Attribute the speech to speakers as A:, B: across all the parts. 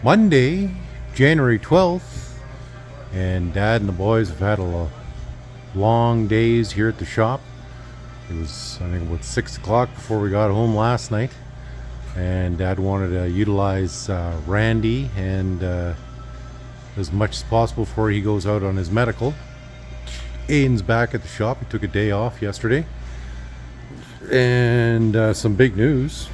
A: Monday, January 12th, and Dad and the boys have had a long days here at the shop. It was, I think, about 6 o'clock before we got home last night, and Dad wanted to utilize Randy and as much as possible before he goes out on his medical. Aidan's back at the shop. He took a day off yesterday, and some big news.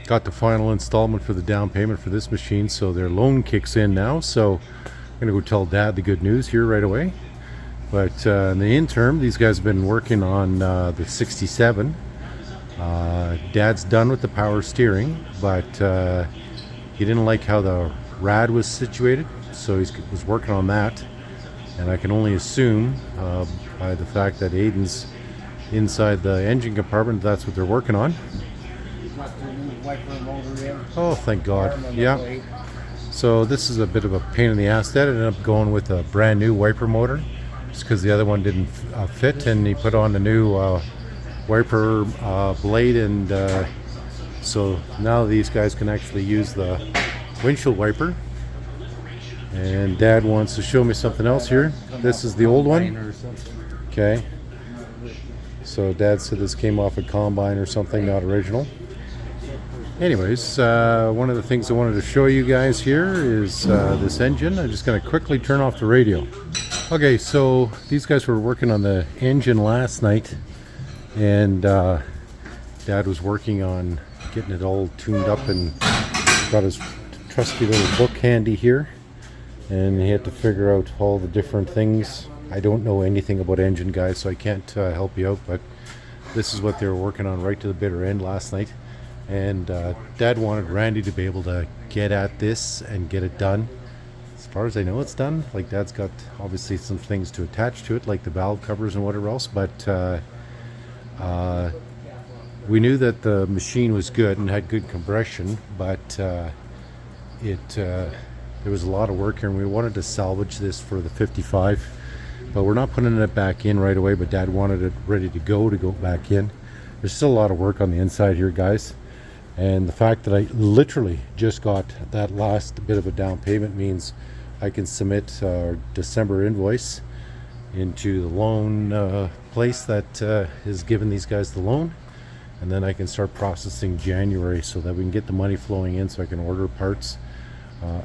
A: Got the final installment for the down payment for this machine, so their loan kicks in now. So I'm gonna go tell Dad the good news here right away. But in the interim, these guys have been working on the 67. Dad's done with the power steering, but he didn't like how the rad was situated, so he was working on that. And I can only assume by the fact that Aidan's inside the engine compartment, that's what they're working on. Oh, thank God. Yeah. So this is a bit of a pain in the ass. Dad ended up going with a brand new wiper motor just because the other one didn't fit, and he put on a new wiper blade, and so now these guys can actually use the windshield wiper. And Dad wants to show me something else here. This is the old one. Okay. So Dad said this came off a combine or something, not original. Anyways, one of the things I wanted to show you guys here is this engine. I'm just going to quickly turn off the radio. Okay, so these guys were working on the engine last night, and Dad was working on getting it all tuned up and got his trusty little book handy here, and he had to figure out all the different things. I don't know anything about engine, guys, so I can't help you out, but this is what they were working on right to the bitter end last night. And Dad wanted Randy to be able to get at this and get it done. As far as I know, it's done. Like, Dad's got obviously some things to attach to it, like the valve covers and whatever else, but we knew that the machine was good and had good compression, but there was a lot of work here, and we wanted to salvage this for the 55, but we're not putting it back in right away. But Dad wanted it ready to go back in. There's still a lot of work on the inside here, guys. And the fact that I literally just got that last bit of a down payment means I can submit our December invoice into the loan place that is giving these guys the loan, and then I can start processing January so that we can get the money flowing in so I can order parts.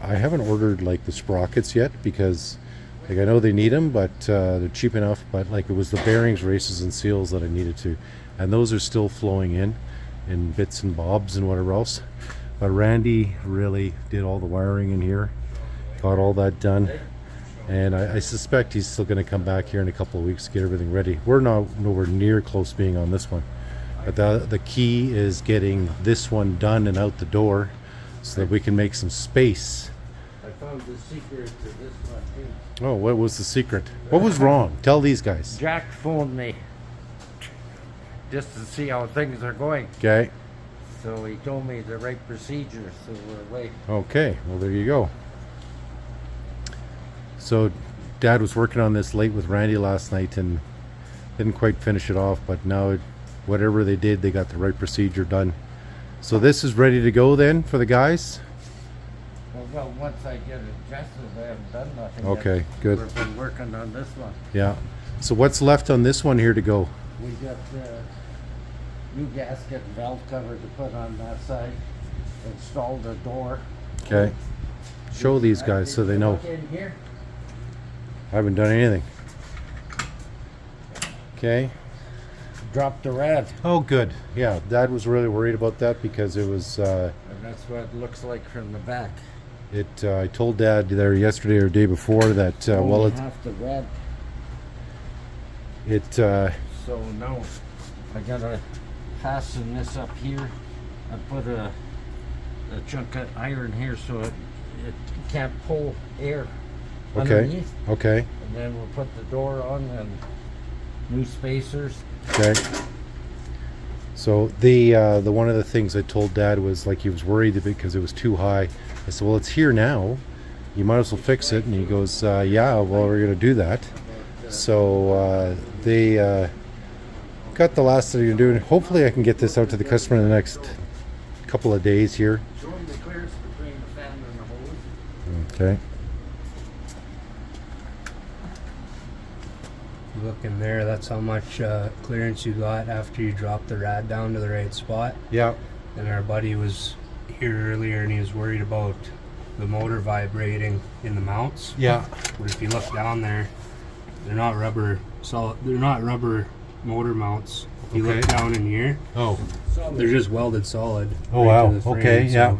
A: I haven't ordered like the sprockets yet because, like, I know they need them, but they're cheap enough. But like, it was the bearings, races, and seals that I needed to, and those are still flowing in bits and bobs and whatever else. But Randy really did all the wiring in here, got all that done, and I suspect he's still going to come back here in a couple of weeks to get everything ready. We're nowhere near close to being on this one, but the key is getting this one done and out the door so that we can make some space.
B: I found the secret to this one too.
A: Oh, what was the secret? What was wrong? Tell these guys.
B: Jack phoned me just to see how things are going.
A: Okay.
B: So he told me the right procedure, so we're waiting.
A: Okay, well, there you go. So Dad was working on this late with Randy last night and didn't quite finish it off, but now whatever they did, they got the right procedure done. So this is ready to go then for the guys?
B: Well, once I get it adjusted, I haven't done nothing
A: okay,
B: yet.
A: good.
B: We've been working on this one.
A: Yeah. So what's left on this one here to go?
B: We got new gasket and valve cover to put on that side. Install the door.
A: Okay. Show these guys so they know.
B: In here.
A: I haven't done anything. Okay.
B: Drop the rad.
A: Oh, good. Yeah, Dad was really worried about that because it was...
B: and that's what it looks like from the back.
A: I told Dad there yesterday or day before that, well, it's...
B: half the rad. So now I gotta fasten this up here. I put a chunk of iron here so it can't pull air underneath.
A: Okay.
B: And then we'll put the door on and new spacers.
A: Okay. So the one of the things I told Dad was, like, he was worried because it was too high. I said, well, it's here now. You might as well fix it. And he goes, yeah, well, we're gonna do that. So they got the last that you're doing. Hopefully I can get this out to the customer in the next couple of days here.
B: Show them the clearance between the fan and the hose.
A: Okay.
C: Look in there, that's how much clearance you got after you drop the rad down to the right spot.
A: Yeah.
C: And our buddy was here earlier and he was worried about the motor vibrating in the mounts.
A: Yeah.
C: But if you look down there, they're not rubber motor mounts. If you look
A: Okay.
C: down in here,
A: Oh.
C: they're just welded solid.
A: Oh,
C: right
A: wow.
C: to the frame,
A: Okay,
C: so
A: yeah.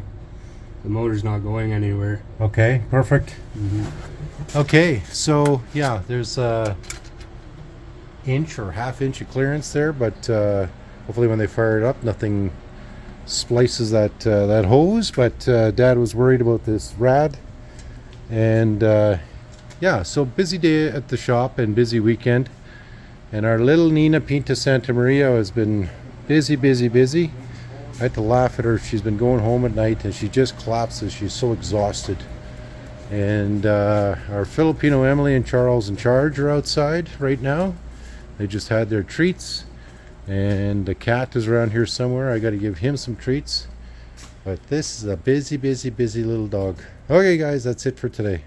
C: the motor's not going anywhere.
A: Okay. Perfect.
C: Mm-hmm.
A: Okay. So yeah, there's inch or half inch of clearance there, but hopefully when they fire it up, nothing splices that that hose. But Dad was worried about this rad, and yeah, so busy day at the shop and busy weekend. And our little Nina Pinta Santa Maria has been busy. I had to laugh at her. She's been going home at night and she just collapses. She's so exhausted. And our Filipino Emily and Charles in charge are outside right now. They just had their treats, and the cat is around here somewhere. I got to give him some treats. But this is a busy little dog. Okay, guys, that's it for today.